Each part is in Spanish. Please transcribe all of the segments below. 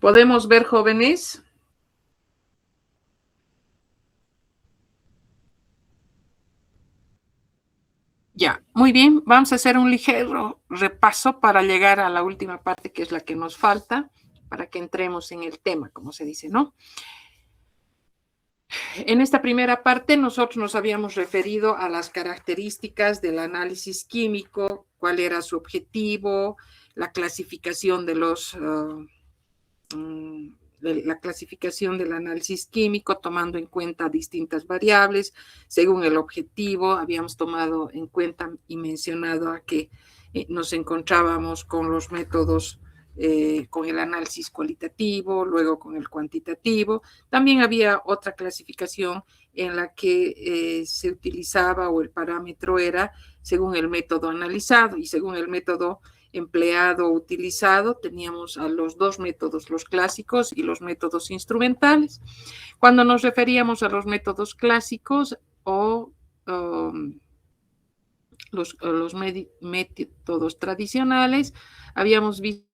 ¿Podemos ver, jóvenes? Ya, muy bien. Vamos a hacer un ligero repaso para llegar a la última parte, que es la que nos falta, para que entremos en el tema, como se dice, ¿no? En esta primera parte nosotros nos habíamos referido a las características del análisis químico, cuál era su objetivo, la clasificación de la clasificación del análisis químico, tomando en cuenta distintas variables según el objetivo. Habíamos tomado en cuenta y mencionado a que nos encontrábamos con los métodos, con el análisis cualitativo, luego con el cuantitativo. También había otra clasificación en la que se utilizaba, o el parámetro era según el método analizado, y según el método empleado o utilizado, teníamos a los dos métodos, los clásicos y los métodos instrumentales. Cuando nos referíamos a los métodos clásicos o los métodos tradicionales, habíamos visto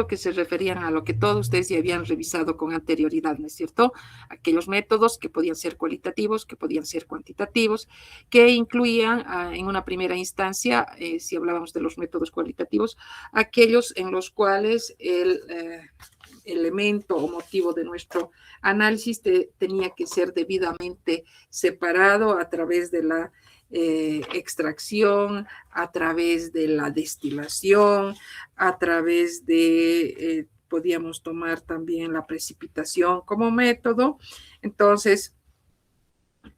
que se referían a lo que todos ustedes ya habían revisado con anterioridad, ¿no es cierto? Aquellos métodos que podían ser cualitativos, que podían ser cuantitativos, que incluían en una primera instancia, si hablábamos de los métodos cualitativos, aquellos en los cuales el elemento o motivo de nuestro análisis tenía que ser debidamente separado a través de la extracción, a través de la destilación, a través de, podíamos tomar también la precipitación como método. Entonces,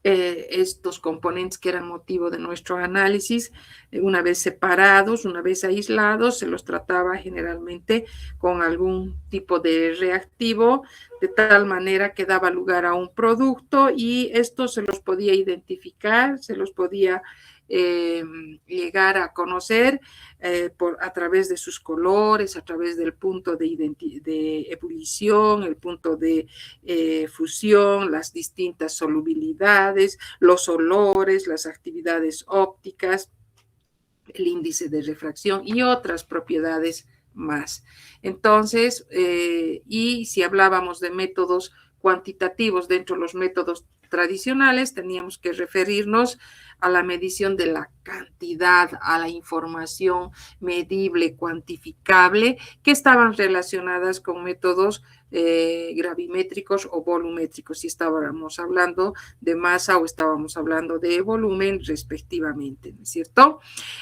estos componentes que eran motivo de nuestro análisis, una vez separados, una vez aislados, se los trataba generalmente con algún tipo de reactivo, de tal manera que daba lugar a un producto, y esto se los podía identificar, se los podía llegar a conocer a través de sus colores, a través del punto de ebullición, el punto de fusión, las distintas solubilidades, los olores, las actividades ópticas, el índice de refracción y otras propiedades más. Entonces, y si hablábamos de métodos cuantitativos dentro de los métodos tradicionales, teníamos que referirnos a la medición de la cantidad, a la información medible, cuantificable, que estaban relacionadas con métodos gravimétricos o volumétricos, si estábamos hablando de masa o estábamos hablando de volumen respectivamente, ¿no es cierto?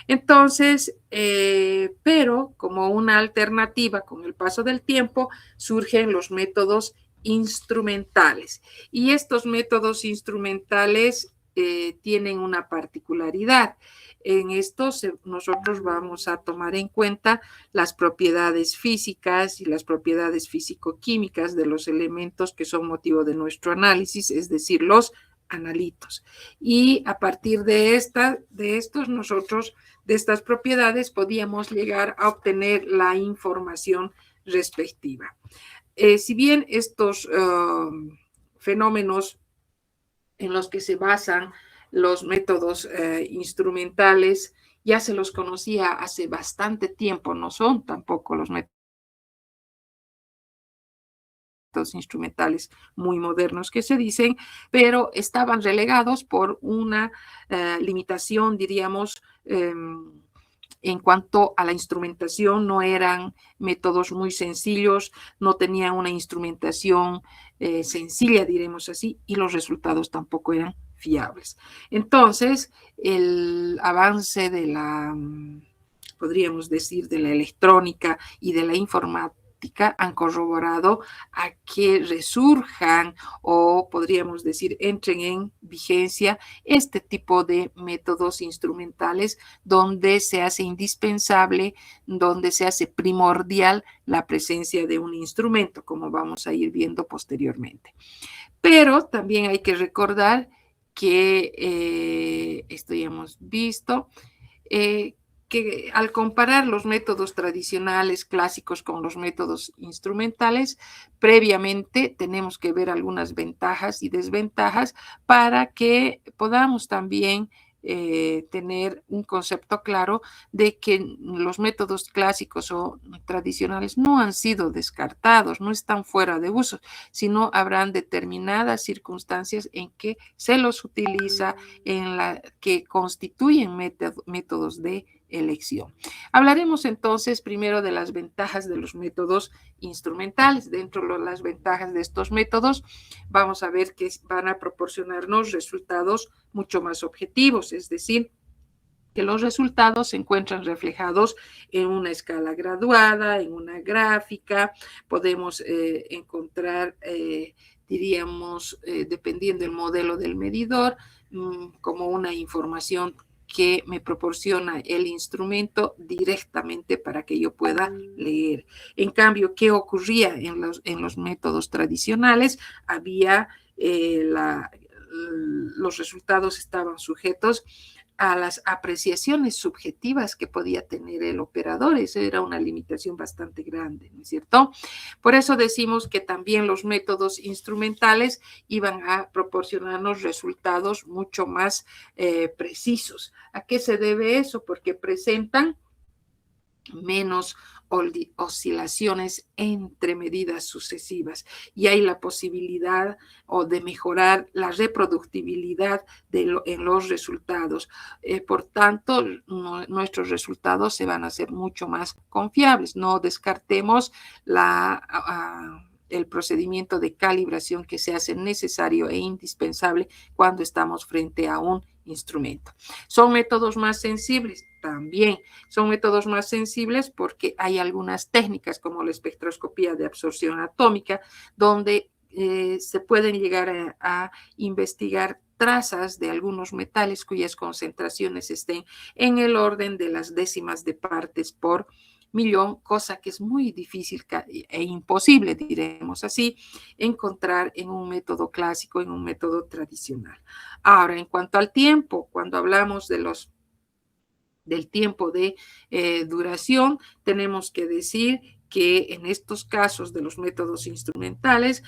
Entonces, pero como una alternativa con el paso del tiempo, surgen los métodos instrumentales. Y estos métodos instrumentales tienen una particularidad. En estos nosotros vamos a tomar en cuenta las propiedades físicas y las propiedades físico-químicas de los elementos que son motivo de nuestro análisis, es decir, los analitos. Y a partir de estas propiedades podíamos llegar a obtener la información respectiva. Si bien estos fenómenos en los que se basan los métodos instrumentales ya se los conocía hace bastante tiempo, no son tampoco los métodos instrumentales muy modernos que se dicen, pero estaban relegados por una limitación, diríamos, en cuanto a la instrumentación. No eran métodos muy sencillos, no tenían una instrumentación sencilla, diremos así, y los resultados tampoco eran fiables. Entonces, el avance de la, podríamos decir, de la electrónica y de la informática han corroborado a que resurjan, o podríamos decir entren en vigencia, este tipo de métodos instrumentales donde se hace indispensable, donde se hace primordial la presencia de un instrumento, como vamos a ir viendo posteriormente. Pero también hay que recordar que esto ya hemos visto, que al comparar los métodos tradicionales clásicos con los métodos instrumentales, previamente tenemos que ver algunas ventajas y desventajas para que podamos también tener un concepto claro de que los métodos clásicos o tradicionales no han sido descartados, no están fuera de uso, sino habrán determinadas circunstancias en que se los utiliza, en la que constituyen métodos de elección. Hablaremos entonces primero de las ventajas de los métodos instrumentales. Dentro de las ventajas de estos métodos, vamos a ver que van a proporcionarnos resultados mucho más objetivos, es decir, que los resultados se encuentran reflejados en una escala graduada, en una gráfica, podemos encontrar, diríamos, dependiendo del modelo del medidor, como una información que me proporciona el instrumento directamente para que yo pueda leer. En cambio, ¿qué ocurría en los métodos tradicionales? Había los resultados estaban sujetos a las apreciaciones subjetivas que podía tener el operador. Esa era una limitación bastante grande, ¿no es cierto? Por eso decimos que también los métodos instrumentales iban a proporcionarnos resultados mucho más precisos. ¿A qué se debe eso? Porque presentan menos oscilaciones entre medidas sucesivas y hay la posibilidad de mejorar la reproductibilidad en los resultados. Por tanto, nuestros resultados se van a hacer mucho más confiables. No descartemos el procedimiento de calibración que se hace necesario e indispensable cuando estamos frente a un instrumento. ¿Son métodos más sensibles? También son métodos más sensibles porque hay algunas técnicas como la espectroscopía de absorción atómica donde se pueden llegar a investigar trazas de algunos metales cuyas concentraciones estén en el orden de las décimas de partes por millón, cosa que es muy difícil e imposible, diremos así, encontrar en un método clásico, en un método tradicional. Ahora, en cuanto al tiempo, cuando hablamos del tiempo de duración, tenemos que decir que en estos casos de los métodos instrumentales,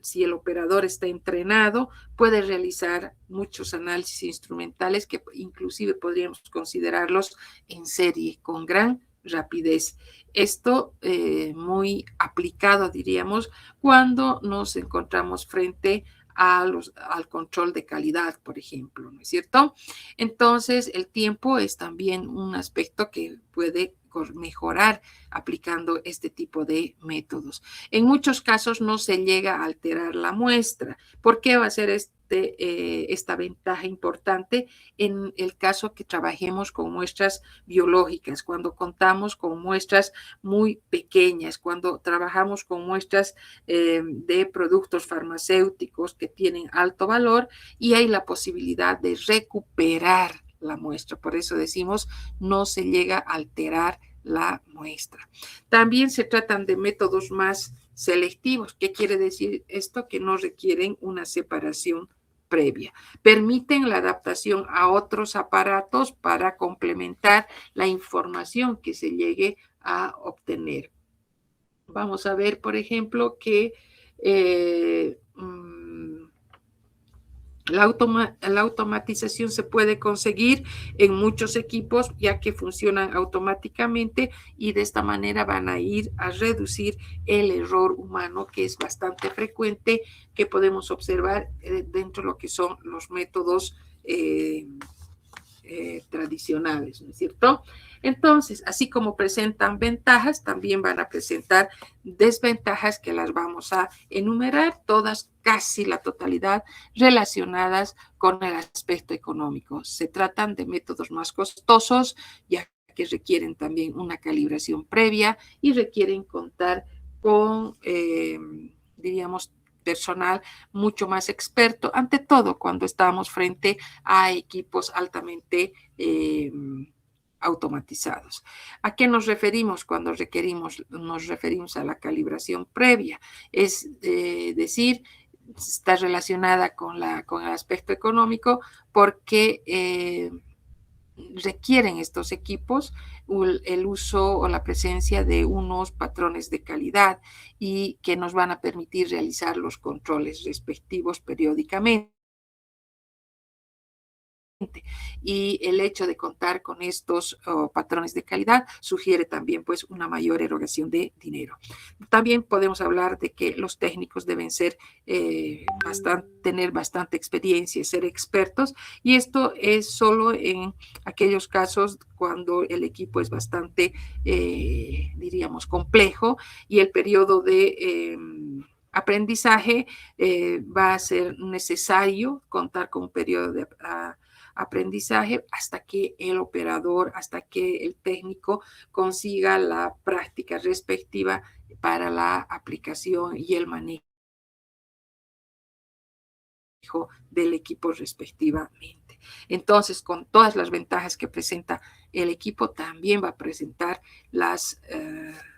si el operador está entrenado, puede realizar muchos análisis instrumentales que inclusive podríamos considerarlos en serie con gran rapidez. Esto muy aplicado, diríamos, cuando nos encontramos frente al control de calidad, por ejemplo, ¿no es cierto? Entonces, el tiempo es también un aspecto que puede mejorar aplicando este tipo de métodos. En muchos casos no se llega a alterar la muestra. ¿Por qué va a ser esta ventaja importante en el caso que trabajemos con muestras biológicas, cuando contamos con muestras muy pequeñas, cuando trabajamos con muestras de productos farmacéuticos que tienen alto valor y hay la posibilidad de recuperar la muestra? Por eso decimos, no se llega a alterar la muestra. También se tratan de métodos más selectivos. ¿Qué quiere decir esto? Que no requieren una separación previa. Permiten la adaptación a otros aparatos para complementar la información que se llegue a obtener. Vamos a ver, por ejemplo, que la automatización se puede conseguir en muchos equipos ya que funcionan automáticamente y de esta manera van a ir a reducir el error humano que es bastante frecuente que podemos observar dentro de lo que son los métodos tradicionales, ¿no es cierto? Entonces, así como presentan ventajas, también van a presentar desventajas que las vamos a enumerar, todas, casi la totalidad, relacionadas con el aspecto económico. Se tratan de métodos más costosos, ya que requieren también una calibración previa y requieren contar con, diríamos, personal mucho más experto, ante todo cuando estamos frente a equipos altamente automatizados. ¿A qué nos referimos cuando nos referimos a la calibración previa? Es decir, está relacionada con el aspecto económico porque requieren estos equipos el uso o la presencia de unos patrones de calidad y que nos van a permitir realizar los controles respectivos periódicamente. Y el hecho de contar con estos patrones de calidad sugiere también pues una mayor erogación de dinero. También podemos hablar de que los técnicos deben ser tener bastante experiencia, ser expertos, y esto es solo en aquellos casos cuando el equipo es bastante, diríamos, complejo y el periodo de aprendizaje va a ser necesario contar con un periodo de aprendizaje hasta que el operador, hasta que el técnico consiga la práctica respectiva para la aplicación y el manejo del equipo respectivamente. Entonces, con todas las ventajas que presenta el equipo, también va a presentar las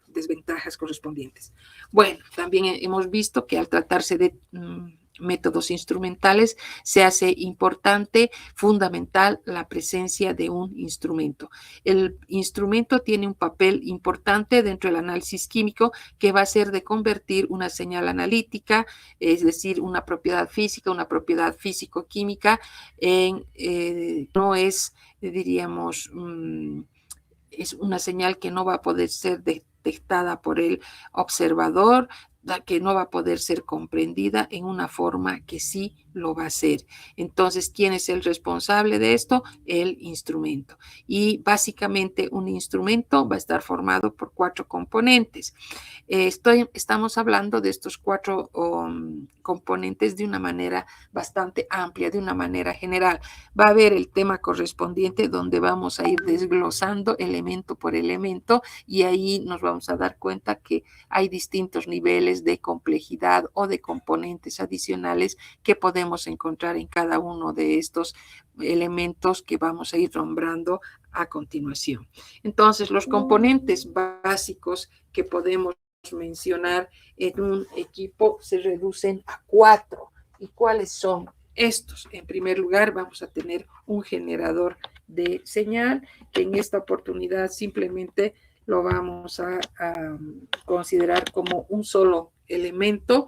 desventajas correspondientes. Bueno, también hemos visto que al tratarse de métodos instrumentales se hace importante, fundamental, la presencia de un instrumento. El instrumento tiene un papel importante dentro del análisis químico que va a ser de convertir una señal analítica, es decir, una propiedad física, una propiedad físico-química, en, no es, diríamos, es una señal que no va a poder ser detectada por el observador, que no va a poder ser comprendida en una forma que sí lo va a hacer. Entonces, ¿quién es el responsable de esto? El instrumento. Y básicamente un instrumento va a estar formado por 4 componentes. Estamos hablando de estos 4 componentes de una manera bastante amplia, de una manera general. Va a haber el tema correspondiente donde vamos a ir desglosando elemento por elemento y ahí nos vamos a dar cuenta que hay distintos niveles de complejidad o de componentes adicionales que podemos encontrar en cada uno de estos elementos que vamos a ir nombrando a continuación. Entonces, los componentes básicos que podemos mencionar en un equipo se reducen a 4. ¿Y cuáles son estos? En primer lugar, vamos a tener un generador de señal, que en esta oportunidad simplemente lo vamos a considerar como un solo elemento.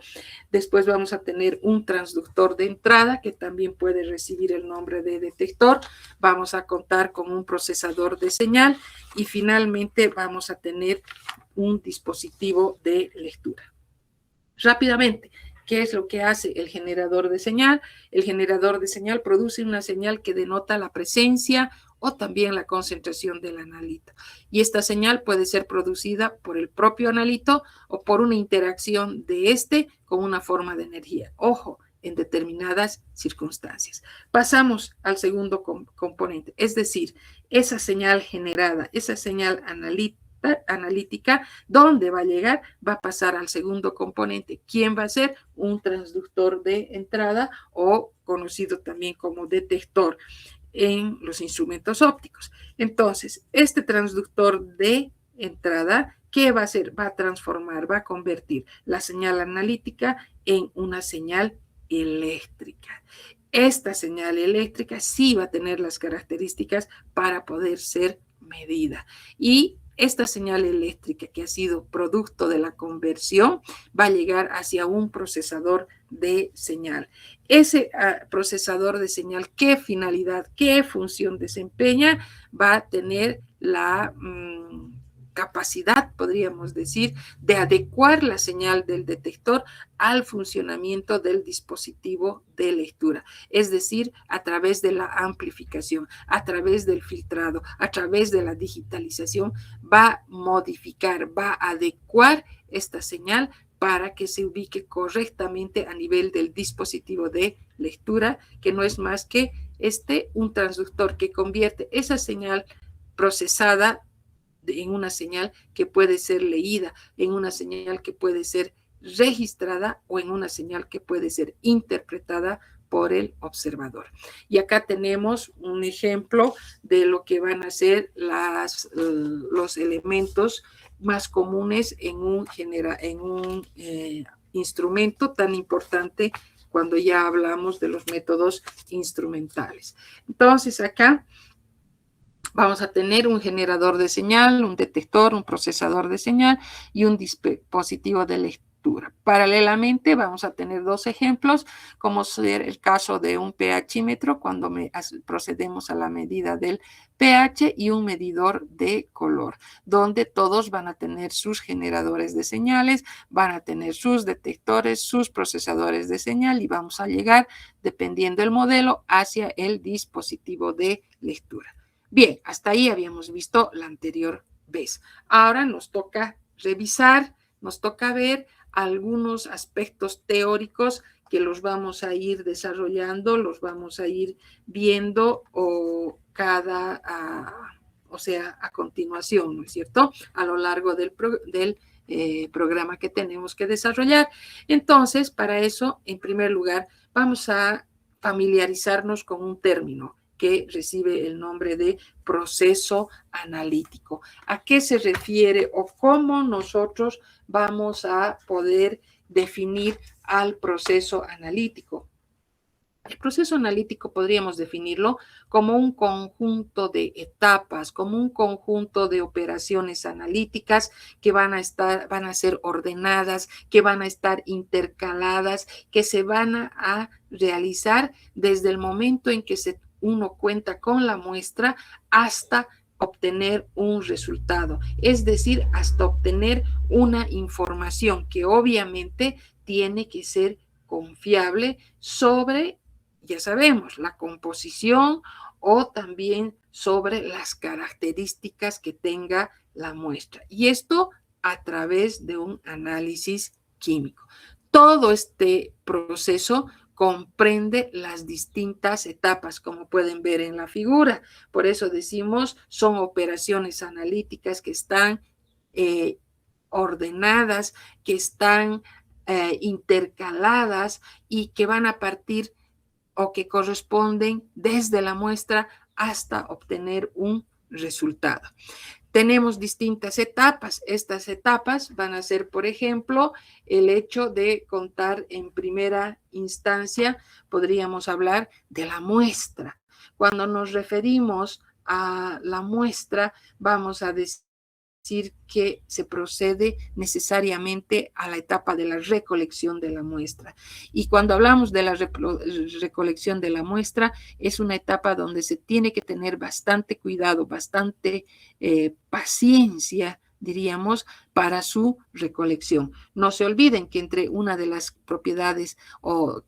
Después vamos a tener un transductor de entrada que también puede recibir el nombre de detector. Vamos a contar con un procesador de señal y finalmente vamos a tener un dispositivo de lectura. Rápidamente, ¿qué es lo que hace el generador de señal? El generador de señal produce una señal que denota la presencia o también la concentración del analito. Y esta señal puede ser producida por el propio analito o por una interacción de este con una forma de energía. Ojo, en determinadas circunstancias. Pasamos al segundo componente, es decir, esa señal generada, esa señal analítica, ¿dónde va a llegar? Va a pasar al segundo componente. ¿Quién va a ser? Un transductor de entrada o conocido también como detector en los instrumentos ópticos. Entonces, este transductor de entrada, ¿qué va a hacer? Va a transformar, va a convertir la señal analítica en una señal eléctrica. Esta señal eléctrica sí va a tener las características para poder ser medida. Y esta señal eléctrica que ha sido producto de la conversión va a llegar hacia un procesador de señal. Ese procesador de señal, ¿qué finalidad, qué función desempeña? Va a tener la capacidad, podríamos decir, de adecuar la señal del detector al funcionamiento del dispositivo de lectura, es decir, a través de la amplificación, a través del filtrado, a través de la digitalización, va a modificar, va a adecuar esta señal para que se ubique correctamente a nivel del dispositivo de lectura, que no es más que un transductor que convierte esa señal procesada en una señal que puede ser leída, en una señal que puede ser registrada o en una señal que puede ser interpretada por el observador. Y acá tenemos un ejemplo de lo que van a ser los elementos más comunes en un instrumento tan importante cuando ya hablamos de los métodos instrumentales. Entonces, acá vamos a tener un generador de señal, un detector, un procesador de señal y un dispositivo de lectura. lectura. Paralelamente vamos a tener dos ejemplos, como ser el caso de un pHímetro cuando procedemos a la medida del pH y un medidor de color, donde todos van a tener sus generadores de señales, van a tener sus detectores, sus procesadores de señal y vamos a llegar, dependiendo del modelo, hacia el dispositivo de lectura. Bien, hasta ahí habíamos visto la anterior vez. Ahora nos toca revisar, nos toca ver algunos aspectos teóricos que los vamos a ir desarrollando, los vamos a ir viendo a continuación, ¿no es cierto? A lo largo del programa que tenemos que desarrollar. Entonces, para eso, en primer lugar, vamos a familiarizarnos con un término que recibe el nombre de proceso analítico. ¿A qué se refiere o cómo nosotros vamos a poder definir al proceso analítico? El proceso analítico podríamos definirlo como un conjunto de etapas, como un conjunto de operaciones analíticas que van a ser ordenadas, que van a estar intercaladas, que se van a realizar desde el momento en que uno cuenta con la muestra hasta obtener un resultado, es decir, hasta obtener una información que obviamente tiene que ser confiable sobre, ya sabemos, la composición o también sobre las características que tenga la muestra. Y esto a través de un análisis químico. Todo este proceso comprende las distintas etapas, como pueden ver en la figura. Por eso decimos, son operaciones analíticas que están ordenadas, que están intercaladas y que van a partir o que corresponden desde la muestra hasta obtener un resultado. Tenemos distintas etapas. Estas etapas van a ser, por ejemplo, el hecho de contar en primera instancia, podríamos hablar de la muestra. Cuando nos referimos a la muestra, vamos a decir que se procede necesariamente a la etapa de la recolección de la muestra. Y cuando hablamos de la recolección de la muestra, es una etapa donde se tiene que tener bastante cuidado, bastante paciencia, diríamos, para su recolección. No se olviden que entre una de las propiedades o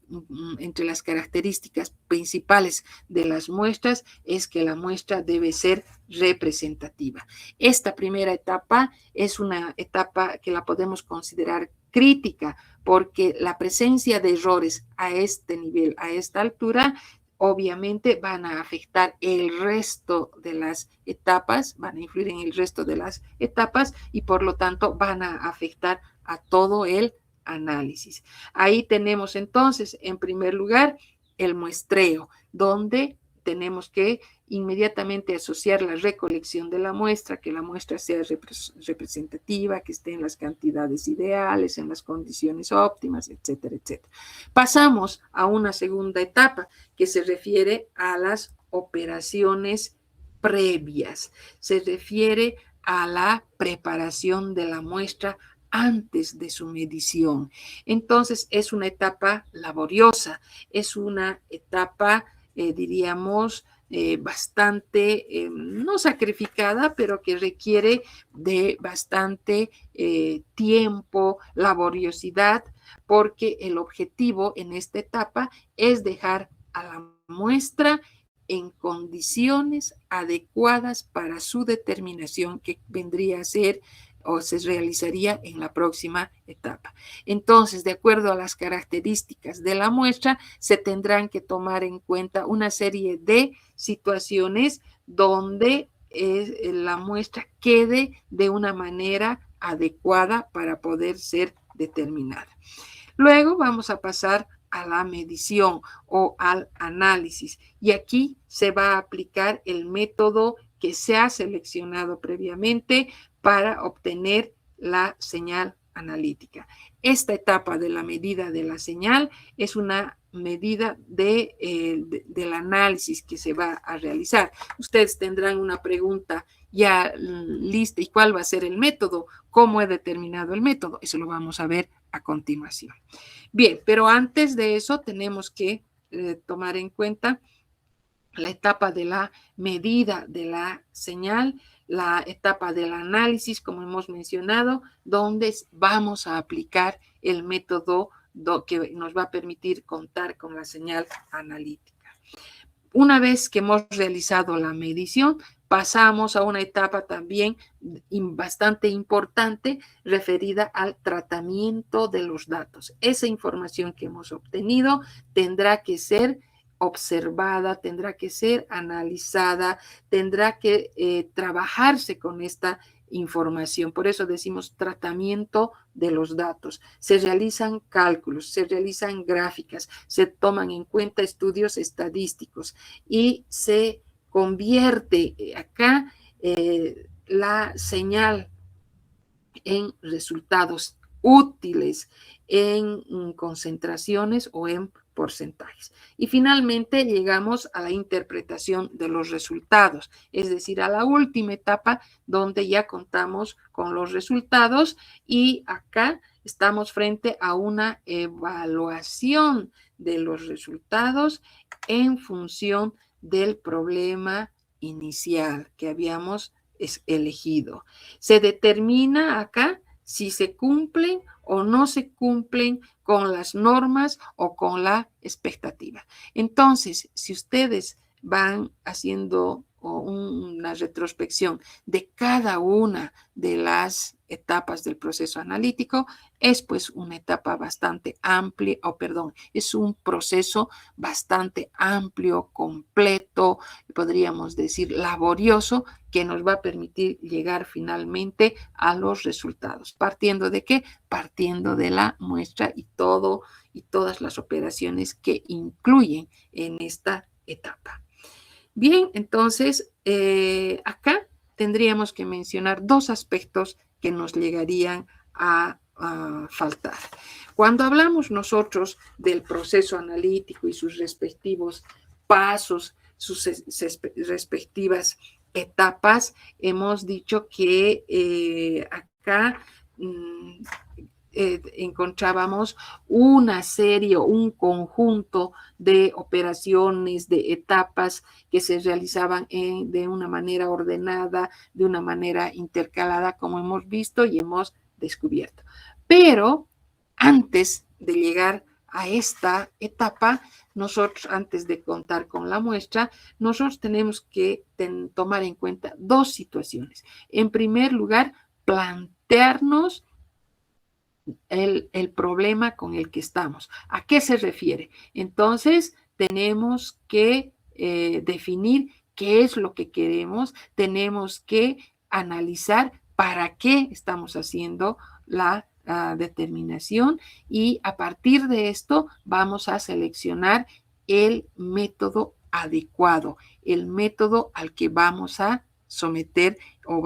entre las características principales de las muestras es que la muestra debe ser representativa. Esta primera etapa es una etapa que la podemos considerar crítica porque la presencia de errores a este nivel, a esta altura, obviamente van a afectar el resto de las etapas, van a influir en el resto de las etapas y por lo tanto van a afectar a todo el análisis. Ahí tenemos entonces, en primer lugar, el muestreo, donde tenemos que inmediatamente asociar la recolección de la muestra, que la muestra sea representativa, que esté en las cantidades ideales, en las condiciones óptimas, etcétera, etcétera. Pasamos a una segunda etapa que se refiere a las operaciones previas, se refiere a la preparación de la muestra antes de su medición. Entonces, es una etapa laboriosa, es una etapa, diríamos, bastante, no sacrificada, pero que requiere de bastante tiempo, laboriosidad, porque el objetivo en esta etapa es dejar a la muestra en condiciones adecuadas para su determinación, que vendría a ser o se realizaría en la próxima etapa. Entonces, de acuerdo a las características de la muestra, se tendrán que tomar en cuenta una serie de situaciones donde la muestra quede de una manera adecuada para poder ser determinada. Luego vamos a pasar a la medición o al análisis y aquí se va a aplicar el método que se ha seleccionado previamente para obtener la señal analítica. Esta etapa de la medida de la señal es una medida del análisis que se va a realizar. Ustedes tendrán una pregunta ya lista. ¿Y cuál va a ser el método? ¿Cómo he determinado el método? Eso lo vamos a ver a continuación. Bien, pero antes de eso tenemos que tomar en cuenta la etapa de la medida de la señal, la etapa del análisis, como hemos mencionado, donde vamos a aplicar el método que nos va a permitir contar con la señal analítica. Una vez que hemos realizado la medición, pasamos a una etapa también bastante importante referida al tratamiento de los datos. Esa información que hemos obtenido tendrá que ser observada, tendrá que ser analizada, tendrá que trabajarse con esta información. Por eso decimos tratamiento de los datos. Se realizan cálculos, se realizan gráficas, se toman en cuenta estudios estadísticos y se convierte acá la señal en resultados útiles, en concentraciones o en porcentajes. Y finalmente llegamos a la interpretación de los resultados, es decir, a la última etapa donde ya contamos con los resultados y acá estamos frente a una evaluación de los resultados en función del problema inicial que habíamos elegido. Se determina acá si se cumplen o no se cumplen con las normas o con la expectativa. Entonces, si ustedes van haciendo una retrospección de cada una de las etapas del proceso analítico, es pues una etapa bastante amplia, es un proceso bastante amplio, completo, podríamos decir laborioso, que nos va a permitir llegar finalmente a los resultados. ¿Partiendo de qué? Partiendo de la muestra y todas las operaciones que incluyen en esta etapa. Bien, entonces acá tendríamos que mencionar dos aspectos que nos llegarían a faltar. Cuando hablamos nosotros del proceso analítico y sus respectivos pasos, sus respectivas etapas, hemos dicho que acá encontrábamos una serie, un conjunto de operaciones, de etapas que se realizaban de una manera ordenada, de una manera intercalada, como hemos visto y hemos descubierto. Pero antes de llegar a esta etapa, nosotros, antes de contar con la muestra, nosotros tenemos que tomar en cuenta dos situaciones. En primer lugar, plantearnos el problema con el que estamos. ¿A qué se refiere? Entonces, tenemos que definir qué es lo que queremos, tenemos que analizar para qué estamos haciendo la determinación y a partir de esto vamos a seleccionar el método adecuado, el método al que vamos a someter o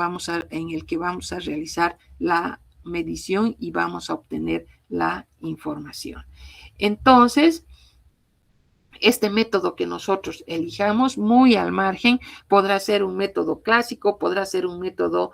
en el que vamos a realizar la medición y vamos a obtener la información. Entonces, este método que nosotros elijamos, muy al margen, podrá ser un método clásico, podrá ser un método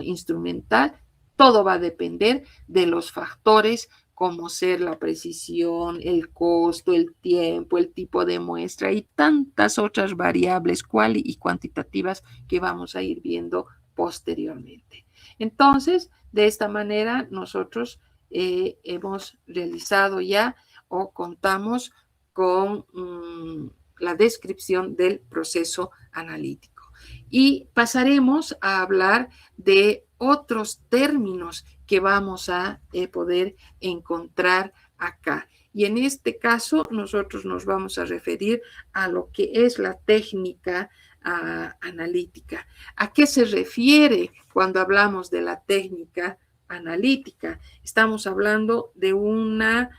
instrumental, todo va a depender de los factores como ser la precisión, el costo, el tiempo, el tipo de muestra y tantas otras variables cuali y cuantitativas que vamos a ir viendo posteriormente. Entonces, de esta manera nosotros hemos realizado ya o contamos con la descripción del proceso analítico. Y pasaremos a hablar de otros términos que vamos a poder encontrar acá. Y en este caso, nosotros nos vamos a referir a lo que es la técnica analítica. ¿A qué se refiere cuando hablamos de la técnica analítica? Estamos hablando de una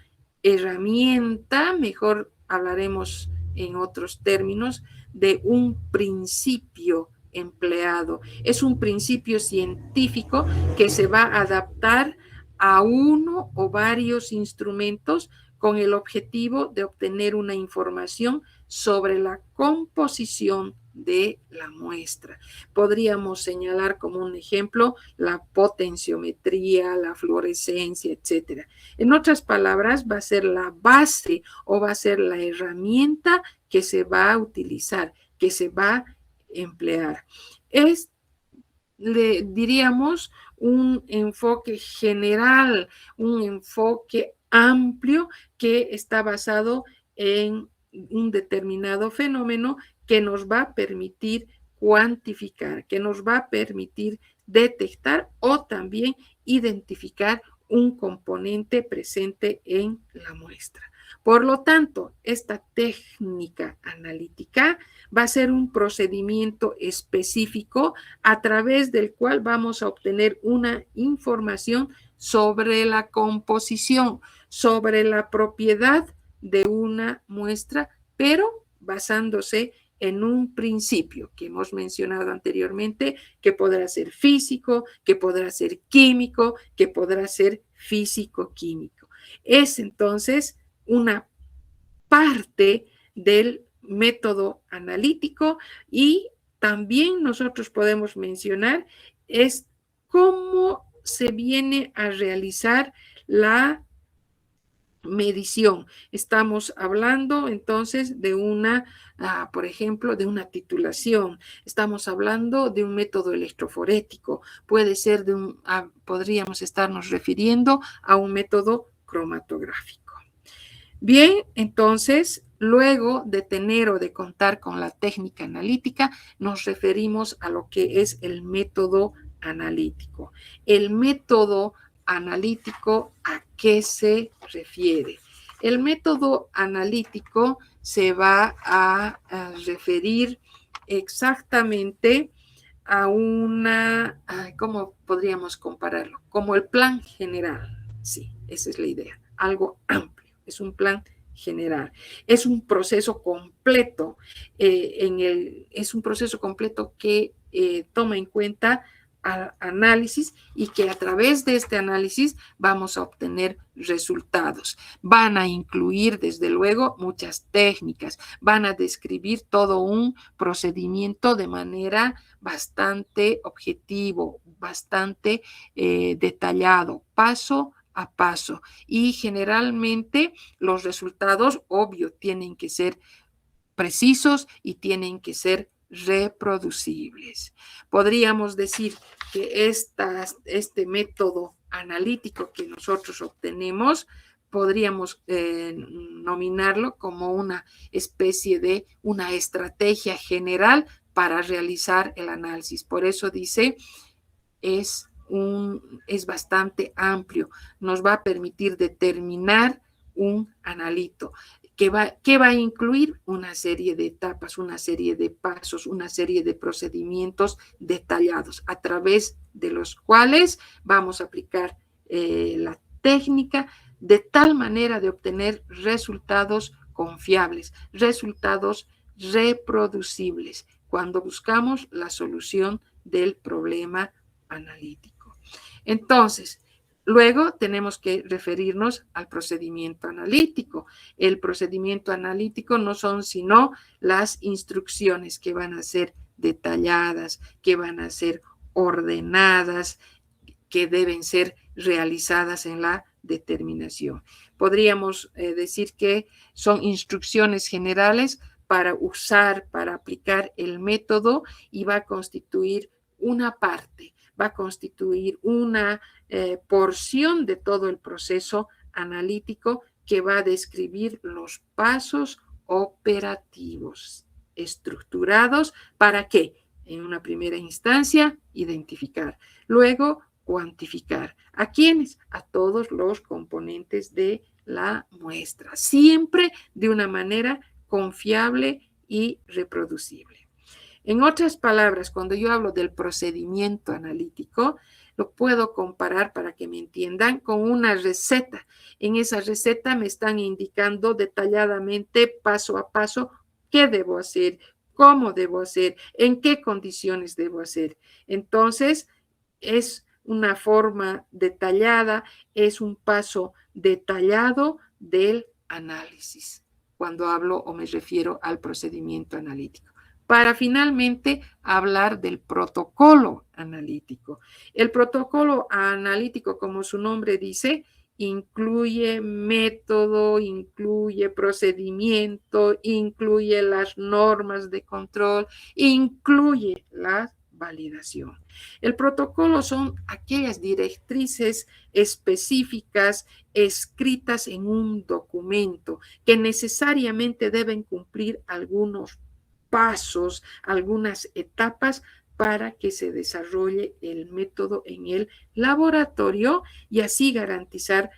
herramienta, mejor hablaremos en otros términos, de un principio empleado. Es un principio científico que se va a adaptar a uno o varios instrumentos con el objetivo de obtener una información sobre la composición de la muestra. Podríamos señalar como un ejemplo la potenciometría, la fluorescencia, etc. En otras palabras, va a ser la base o va a ser la herramienta que se va a utilizar, que se va a emplear. Es, le diríamos, un enfoque general, un enfoque amplio que está basado en un determinado fenómeno que nos va a permitir cuantificar, que nos va a permitir detectar o también identificar un componente presente en la muestra. Por lo tanto, esta técnica analítica va a ser un procedimiento específico a través del cual vamos a obtener una información sobre la composición, sobre la propiedad de una muestra, pero basándose en un principio que hemos mencionado anteriormente, que podrá ser físico, que podrá ser químico, que podrá ser físico-químico. Es entonces una parte del método analítico y también nosotros podemos mencionar es cómo se viene a realizar la medición. Estamos hablando entonces de una, por ejemplo, de una titulación. Estamos hablando de un método electroforético. Puede ser de un, podríamos estarnos refiriendo a un método cromatográfico. Bien, entonces, luego de tener o de contar con la técnica analítica, nos referimos a lo que es el método analítico. El método analítico, ¿a qué se refiere? El método analítico se va a referir exactamente a una, ¿cómo podríamos compararlo? Como el plan general. Sí, esa es la idea, algo amplio. Es un plan general. Es un proceso completo, es un proceso completo que toma en cuenta análisis y que a través de este análisis vamos a obtener resultados. Van a incluir, desde luego, muchas técnicas, van a describir todo un procedimiento de manera bastante objetivo, bastante detallado, paso a paso. Y generalmente los resultados, obvio, tienen que ser precisos y tienen que ser reproducibles. Podríamos decir que este método analítico que nosotros obtenemos, podríamos nominarlo como una especie de una estrategia general para realizar el análisis. Por eso dice, es bastante amplio, nos va a permitir determinar un analito que va a incluir una serie de etapas, una serie de pasos, una serie de procedimientos detallados a través de los cuales vamos a aplicar la técnica de tal manera de obtener resultados confiables, resultados reproducibles cuando buscamos la solución del problema analítico. Entonces, luego tenemos que referirnos al procedimiento analítico. El procedimiento analítico no son sino las instrucciones que van a ser detalladas, que van a ser ordenadas, que deben ser realizadas en la determinación. Podríamos decir que son instrucciones generales para usar, para aplicar el método y va a constituir una parte, va a constituir una porción de todo el proceso analítico que va a describir los pasos operativos estructurados. ¿Para qué? En una primera instancia, identificar. Luego, cuantificar. ¿A quiénes? A todos los componentes de la muestra. Siempre de una manera confiable y reproducible. En otras palabras, cuando yo hablo del procedimiento analítico, lo puedo comparar para que me entiendan con una receta. En esa receta me están indicando detalladamente, paso a paso, qué debo hacer, cómo debo hacer, en qué condiciones debo hacer. Entonces, es una forma detallada, es un paso detallado del análisis, cuando hablo o me refiero al procedimiento analítico. para finalmente hablar del protocolo analítico. El protocolo analítico, como su nombre dice, incluye método, incluye procedimiento, incluye las normas de control, incluye la validación. El protocolo son aquellas directrices específicas escritas en un documento que necesariamente deben cumplir algunos pasos, algunas etapas para que se desarrolle el método en el laboratorio y así garantizar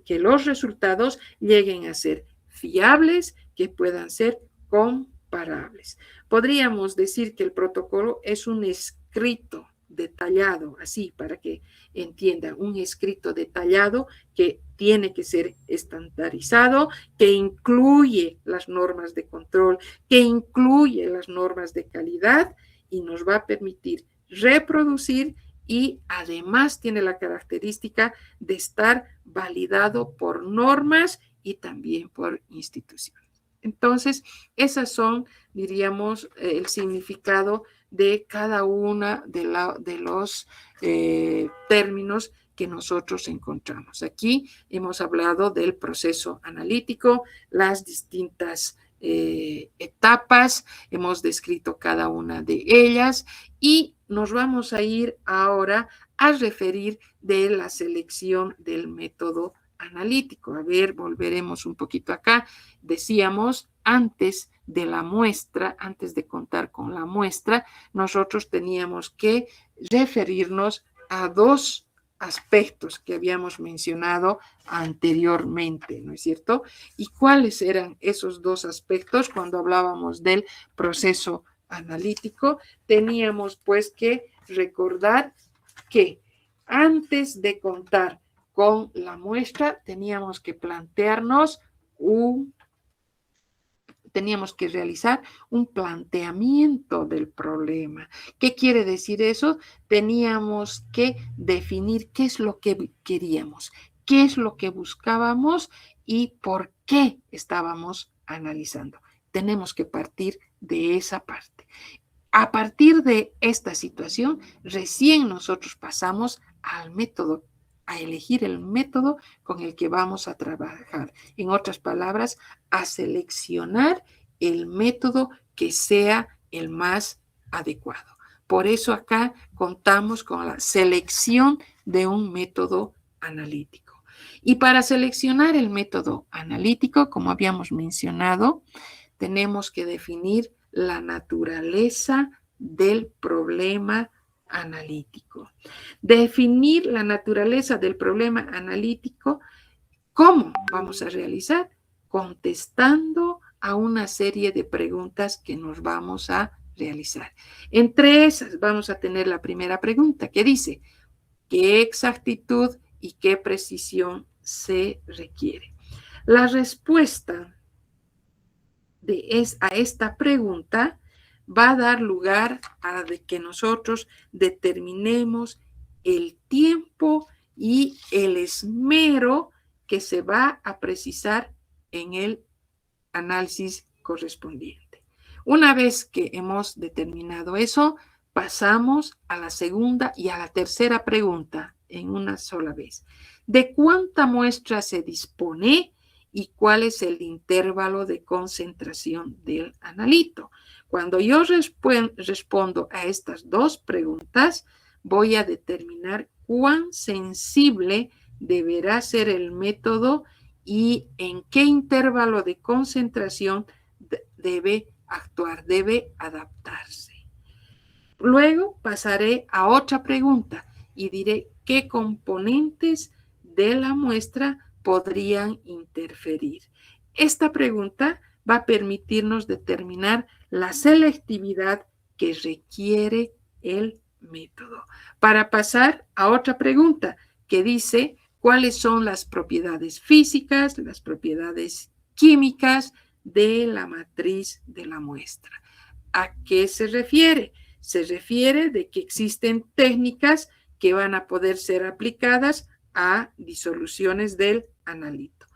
que los resultados lleguen a ser fiables, que puedan ser comparables. Podríamos decir que el protocolo es un escrito detallado, así para que entiendan, un escrito detallado que tiene que ser estandarizado, que incluye las normas de control, que incluye las normas de calidad y nos va a permitir reproducir y además tiene la característica de estar validado por normas y también por instituciones. Entonces, esas son, diríamos, el significado de cada una de los términos que nosotros encontramos. Aquí hemos hablado del proceso analítico, las distintas etapas, hemos descrito cada una de ellas y nos vamos a ir ahora a referir de la selección del método analítico. A ver, volveremos un poquito acá. Decíamos, antes de la muestra, antes de contar con la muestra, nosotros teníamos que referirnos a dos aspectos que habíamos mencionado anteriormente, ¿no es cierto? ¿Y cuáles eran esos dos aspectos cuando hablábamos del proceso analítico? Teníamos pues que recordar que antes de contar con la muestra teníamos que plantearnos teníamos que realizar un planteamiento del problema. ¿Qué quiere decir eso? Teníamos que definir qué es lo que queríamos, qué es lo que buscábamos y por qué estábamos analizando. Tenemos que partir de esa parte. A partir de esta situación, recién nosotros pasamos al método, a elegir el método con el que vamos a trabajar. En otras palabras, a seleccionar el método que sea el más adecuado. Por eso acá contamos con la selección de un método analítico. Y para seleccionar el método analítico, como habíamos mencionado, tenemos que definir la naturaleza del problema analítico. Definir la naturaleza del problema analítico, ¿cómo vamos a realizar? Contestando a una serie de preguntas que nos vamos a realizar. Entre esas vamos a tener la primera pregunta que dice, ¿qué exactitud y qué precisión se requiere? La respuesta a esta pregunta va a dar lugar a que nosotros determinemos el tiempo y el esmero que se va a precisar en el análisis correspondiente. Una vez que hemos determinado eso, pasamos a la segunda y a la tercera pregunta en una sola vez. ¿De cuánta muestra se dispone y cuál es el intervalo de concentración del analito? Cuando yo respondo a estas dos preguntas, voy a determinar cuán sensible deberá ser el método y en qué intervalo de concentración debe actuar, debe adaptarse. Luego pasaré a otra pregunta y diré qué componentes de la muestra podrían interferir. Esta pregunta va a permitirnos determinar la selectividad que requiere el método. Para pasar a otra pregunta que dice cuáles son las propiedades físicas, las propiedades químicas de la matriz de la muestra. ¿A qué se refiere? Se refiere de que existen técnicas que van a poder ser aplicadas a disoluciones del analito.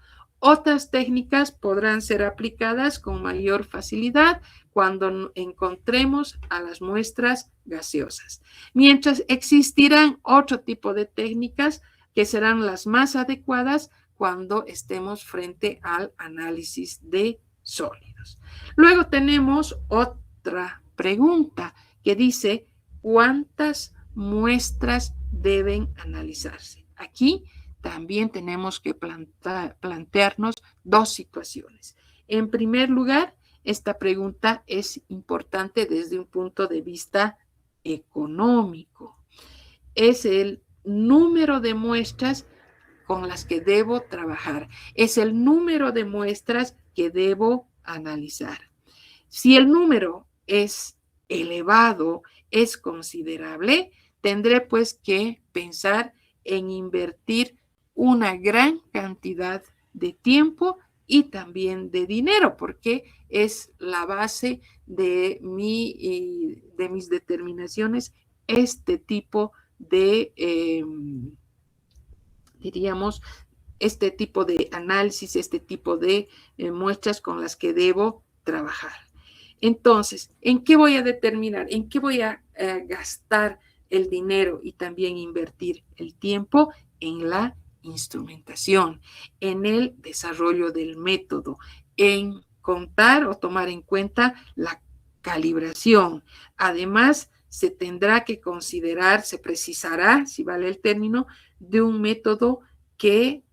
Otras técnicas podrán ser aplicadas con mayor facilidad cuando encontremos a las muestras gaseosas. Mientras existirán otro tipo de técnicas que serán las más adecuadas cuando estemos frente al análisis de sólidos. Luego tenemos otra pregunta que dice, ¿cuántas muestras deben analizarse? Aquí también tenemos que plantearnos dos situaciones. En primer lugar, esta pregunta es importante desde un punto de vista económico. Es el número de muestras con las que debo trabajar. Es el número de muestras que debo analizar. Si el número es elevado, es considerable, tendré pues que pensar en invertir una gran cantidad de tiempo y también de dinero, porque es la base de mis determinaciones, este tipo de, diríamos, este tipo de análisis, este tipo de muestras con las que debo trabajar. Entonces, ¿en qué voy a determinar? ¿En qué voy a gastar el dinero y también invertir el tiempo? En la instrumentación, en el desarrollo del método, en contar o tomar en cuenta la calibración. Además, se tendrá que considerar, se precisará, si vale el término, de un método que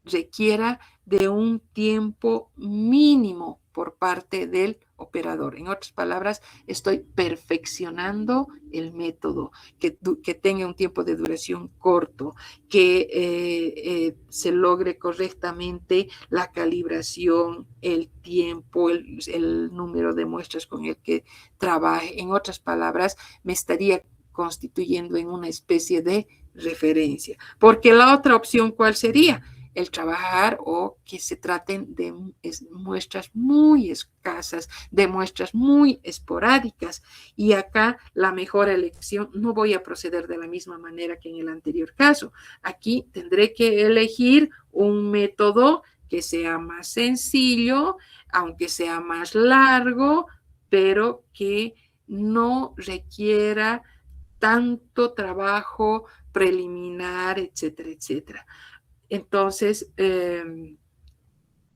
requiera de un tiempo mínimo por parte del operador. En otras palabras, estoy perfeccionando el método, que tenga un tiempo de duración corto, que se logre correctamente la calibración, el tiempo, el número de muestras con el que trabaje. En otras palabras, me estaría constituyendo en una especie de referencia. Porque la otra opción, ¿cuál sería? El trabajar o que se traten de muestras muy escasas, de muestras muy esporádicas. Y acá la mejor elección, no voy a proceder de la misma manera que en el anterior caso. Aquí tendré que elegir un método que sea más sencillo, aunque sea más largo, pero que no requiera tanto trabajo preliminar, etcétera, etcétera. Entonces,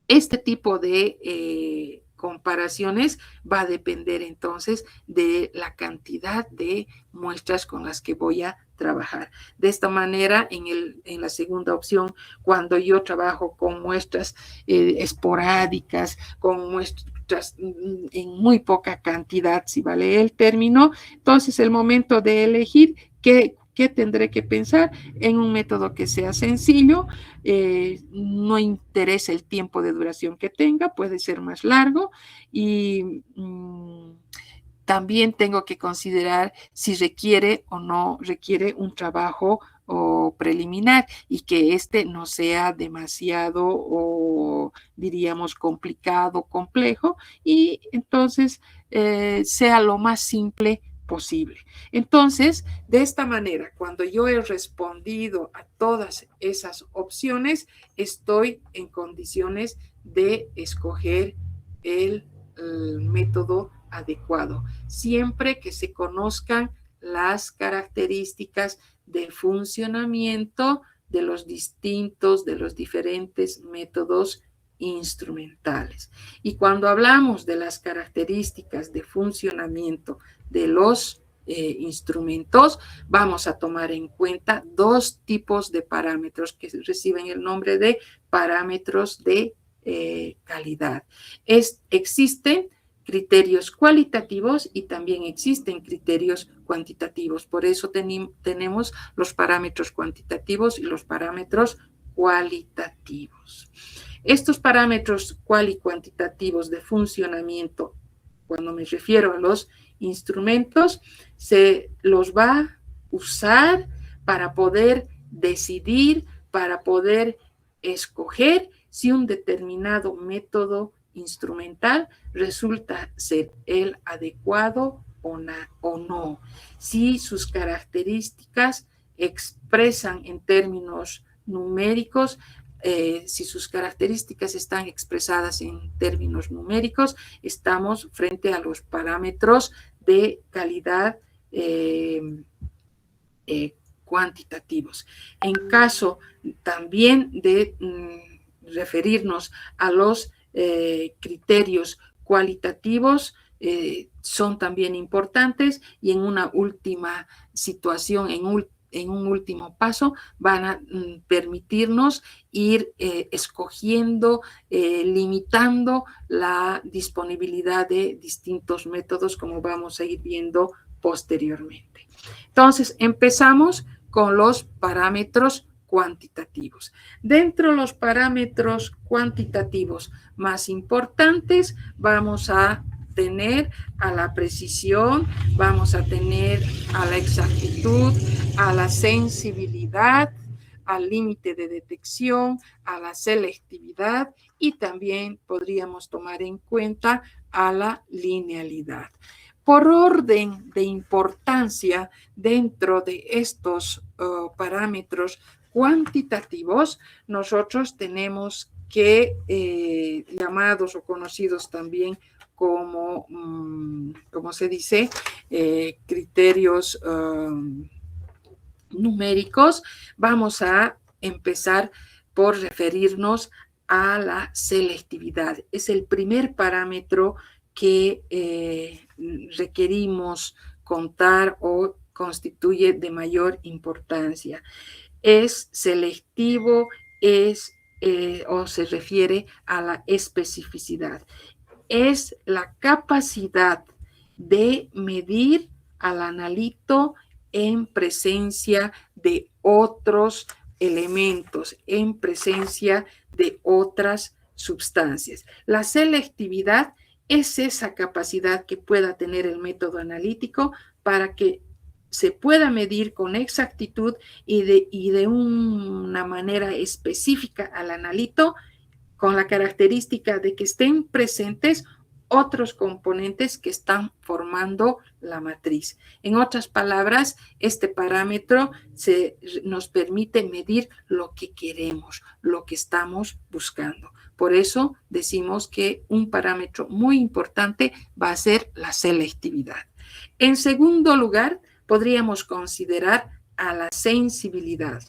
este tipo de comparaciones va a depender entonces de la cantidad de muestras con las que voy a trabajar. De esta manera, en la segunda opción, cuando yo trabajo con muestras esporádicas, con muestras en muy poca cantidad, si vale el término, entonces el momento de elegir ¿qué tendré que pensar? En un método que sea sencillo, no interesa el tiempo de duración que tenga, puede ser más largo y también tengo que considerar si requiere o no requiere un trabajo o preliminar y que este no sea demasiado o diríamos complicado, complejo y entonces sea lo más simple posible. Entonces, de esta manera, cuando yo he respondido a todas esas opciones, estoy en condiciones de escoger el método adecuado, siempre que se conozcan las características de funcionamiento de los diferentes métodos instrumentales. Y cuando hablamos de las características de funcionamiento de los instrumentos, vamos a tomar en cuenta dos tipos de parámetros que reciben el nombre de parámetros de calidad. Existen criterios cualitativos y también existen criterios cuantitativos. Por eso tenemos los parámetros cuantitativos y los parámetros cualitativos. Estos parámetros cual y cuantitativos de funcionamiento, cuando me refiero a los instrumentos, se los va a usar para poder decidir, para poder escoger si un determinado método instrumental resulta ser el adecuado o no, si sus características expresan en términos numéricos si sus características están expresadas en términos numéricos, estamos frente a los parámetros de calidad cuantitativos. En caso también de referirnos a los criterios cualitativos, son también importantes, y en una última situación, en un último paso, van a permitirnos ir escogiendo, limitando la disponibilidad de distintos métodos, como vamos a ir viendo posteriormente. Entonces, empezamos con los parámetros cuantitativos. Dentro de los parámetros cuantitativos más importantes, vamos a tener a la precisión, vamos a tener a la exactitud, a la sensibilidad, al límite de detección, a la selectividad, y también podríamos tomar en cuenta a la linealidad. Por orden de importancia dentro de estos parámetros cuantitativos, nosotros tenemos que, llamados o conocidos también como, ¿cómo se dice? Criterios numéricos, vamos a empezar por referirnos a la selectividad. Es el primer parámetro que requerimos contar o constituye de mayor importancia. Es selectivo, o se refiere a la especificidad. Es la capacidad de medir al analito en presencia de otros elementos, en presencia de otras sustancias. La selectividad es esa capacidad que pueda tener el método analítico para que se pueda medir con exactitud y de una manera específica al analito, con la característica de que estén presentes otros componentes que están formando la matriz. En otras palabras, este parámetro nos permite medir lo que queremos, lo que estamos buscando. Por eso decimos que un parámetro muy importante va a ser la selectividad. En segundo lugar, podríamos considerar a la sensibilidad,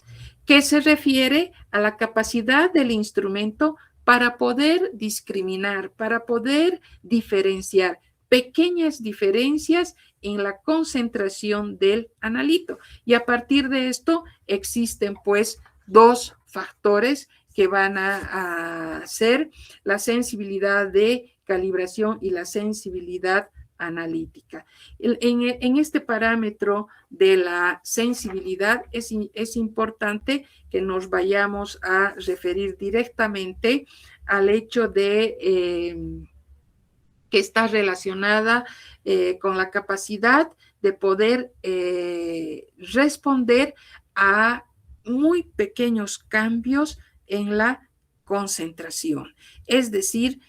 que se refiere a la capacidad del instrumento para poder discriminar, para poder diferenciar pequeñas diferencias en la concentración del analito. Y a partir de esto existen pues dos factores que van a ser la sensibilidad de calibración y la sensibilidad analítica. En este parámetro de la sensibilidad es importante que nos vayamos a referir directamente al hecho de que está relacionada con la capacidad de poder responder a muy pequeños cambios en la concentración. Es decir,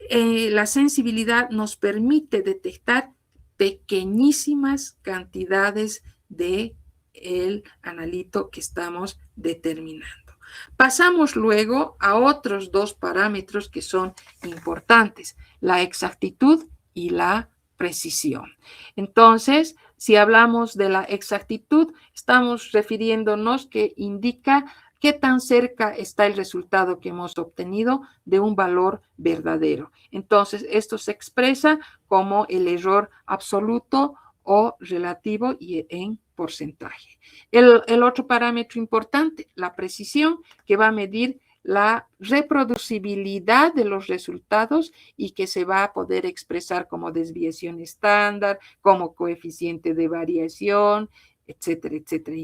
la sensibilidad nos permite detectar pequeñísimas cantidades de el analito que estamos determinando. Pasamos luego a otros dos parámetros que son importantes, la exactitud y la precisión. Entonces, si hablamos de la exactitud, estamos refiriéndonos que indica qué tan cerca está el resultado que hemos obtenido de un valor verdadero. Entonces, esto se expresa como el error absoluto o relativo y en porcentaje. El otro parámetro importante, la precisión, que va a medir la reproducibilidad de los resultados y que se va a poder expresar como desviación estándar, como coeficiente de variación, etcétera, etcétera,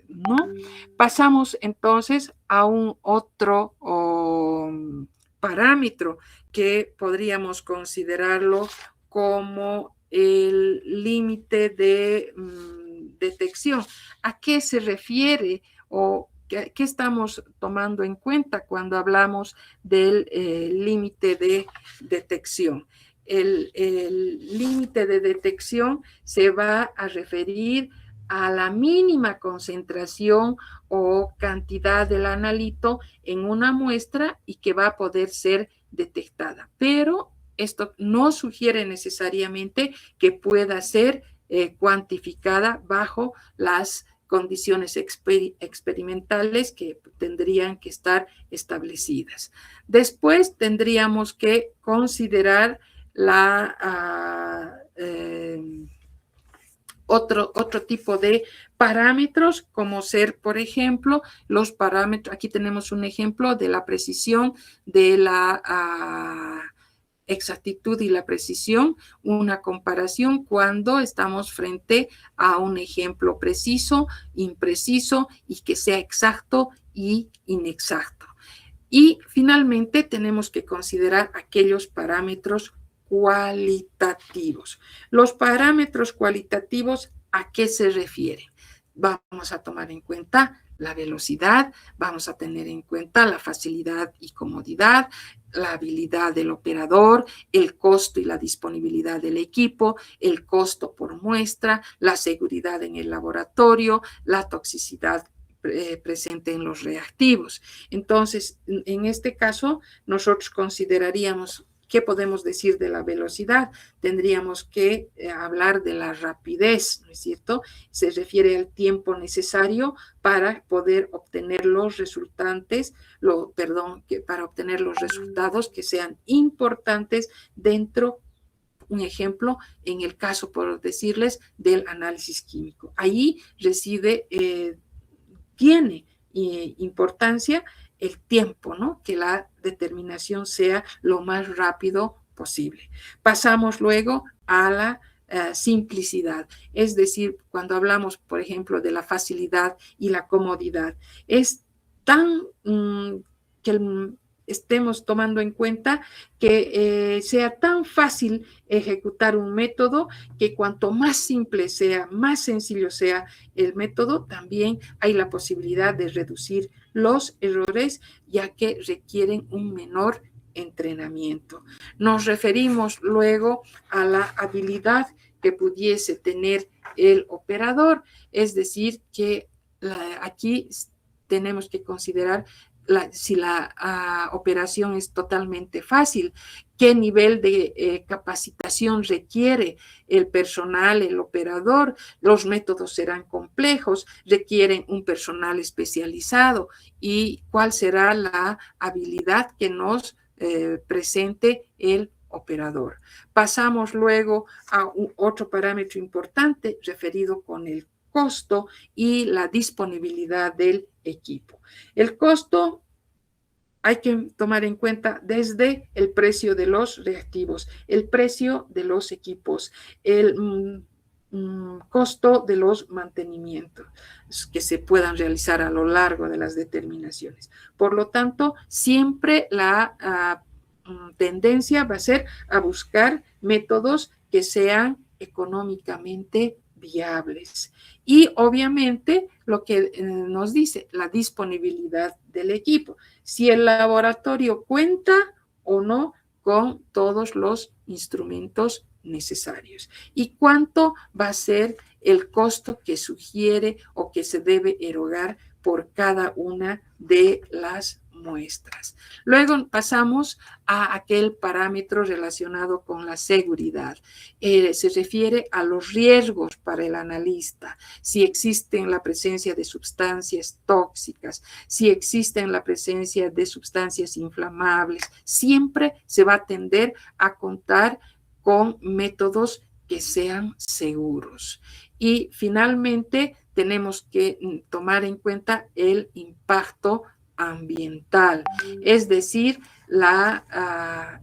¿no? Pasamos entonces a un otro parámetro que podríamos considerarlo como el límite de detección. ¿A qué se refiere o qué estamos tomando en cuenta cuando hablamos del límite de detección? El límite de detección se va a referir a la mínima concentración o cantidad del analito en una muestra y que va a poder ser detectada. Pero esto no sugiere necesariamente que pueda ser cuantificada bajo las condiciones experimentales que tendrían que estar establecidas. Después tendríamos que considerar otro tipo de parámetros, como ser, por ejemplo, los parámetros. Aquí tenemos un ejemplo de la precisión, de la exactitud y la precisión, una comparación cuando estamos frente a un ejemplo preciso, impreciso y que sea exacto y inexacto. Y finalmente tenemos que considerar aquellos parámetros cualitativos. Los parámetros cualitativos, ¿a qué se refieren? Vamos a tomar en cuenta la velocidad, vamos a tener en cuenta la facilidad y comodidad, la habilidad del operador, el costo y la disponibilidad del equipo, el costo por muestra, la seguridad en el laboratorio, la toxicidad presente en los reactivos. Entonces, en este caso, nosotros consideraríamos, ¿qué podemos decir de la velocidad? Tendríamos que hablar de la rapidez, ¿no es cierto? Se refiere al tiempo necesario para poder obtener los resultados, para obtener los resultados que sean importantes dentro, un ejemplo, en el caso, por decirles, del análisis químico. Ahí reside, tiene importancia el tiempo, ¿no? Que la determinación sea lo más rápido posible. Pasamos luego a la simplicidad, es decir, cuando hablamos, por ejemplo, de la facilidad y la comodidad, es tan que estemos tomando en cuenta que sea tan fácil ejecutar un método que cuanto más simple sea, más sencillo sea el método, también hay la posibilidad de reducir los errores, ya que requieren un menor entrenamiento. Nos referimos luego a la habilidad que pudiese tener el operador, es decir, que aquí tenemos que considerar si la operación es totalmente fácil, qué nivel de capacitación requiere el personal, el operador, los métodos serán complejos, requieren un personal especializado y cuál será la habilidad que nos presente el operador. Pasamos luego a otro parámetro importante referido con el costo y la disponibilidad del equipo. El costo hay que tomar en cuenta desde el precio de los reactivos, el precio de los equipos, el costo de los mantenimientos que se puedan realizar a lo largo de las determinaciones. Por lo tanto, siempre la tendencia va a ser a buscar métodos que sean económicamente viables. Y obviamente lo que nos dice la disponibilidad del equipo, si el laboratorio cuenta o no con todos los instrumentos necesarios y cuánto va a ser el costo que sugiere o que se debe erogar por cada una de las muestras. Luego pasamos a aquel parámetro relacionado con la seguridad. Se refiere a los riesgos para el analista, si existen la presencia de sustancias tóxicas, si existen la presencia de sustancias inflamables. Siempre se va a tender a contar con métodos que sean seguros. Y finalmente tenemos que tomar en cuenta el impacto ambiental, es decir,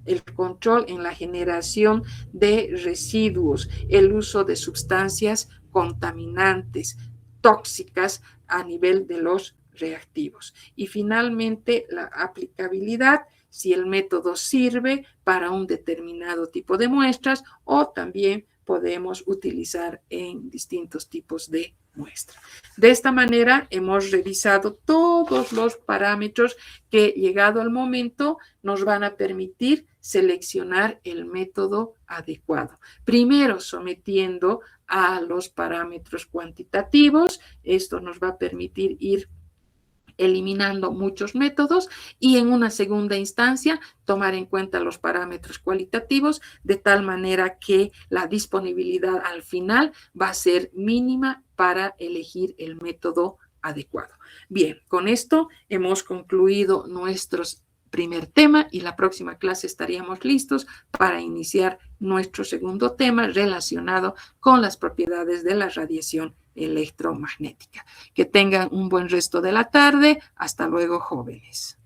el control en la generación de residuos, el uso de sustancias contaminantes, tóxicas a nivel de los reactivos. Y finalmente, la aplicabilidad, si el método sirve para un determinado tipo de muestras o también podemos utilizar en distintos tipos de muestra. De esta manera hemos revisado todos los parámetros que, llegado el momento, nos van a permitir seleccionar el método adecuado. Primero sometiendo a los parámetros cuantitativos. Esto nos va a permitir ir eliminando muchos métodos y en una segunda instancia tomar en cuenta los parámetros cualitativos de tal manera que la disponibilidad al final va a ser mínima para elegir el método adecuado. Bien, con esto hemos concluido nuestro primer tema y la próxima clase estaríamos listos para iniciar nuestro segundo tema relacionado con las propiedades de la radiación electromagnética. Que tengan un buen resto de la tarde. Hasta luego, jóvenes.